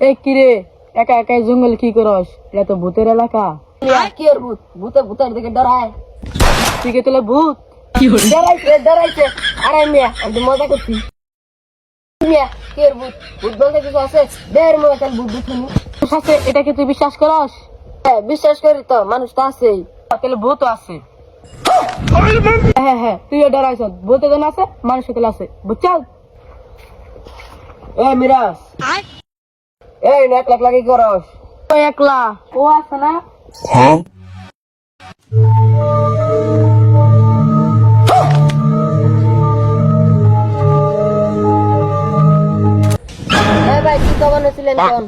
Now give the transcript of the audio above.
এ কিরে একা একা জঙ্গল কি করস? এটা তো ভূতের এলাকা। কি আর ভূত ভূতের দিকে ডরায় তুই কে তাহলে ভূত? ডরাইছে আরে মিয়া আমি মজা করছি মিয়া কি আর ভূত ভূত বলতে কিছু আছে দেড় মনে কাল ভূত দেখুনি সাথে এটাকে তুই বিশ্বাস করস? হ্যাঁ বিশ্বাস করি তো মানুষ তো আছেই তাহলে ভূত আছে। হ্যাঁ হ্যাঁ তুইও ডরাইছ, ভূতে জন আছে মানুষ তাহলে আছে, বুঝছাল? এ মিরাজ এই নেট লাগ লাগি করস ও একলা ও আছে না? ভাই কি কখন ছিলেন কোন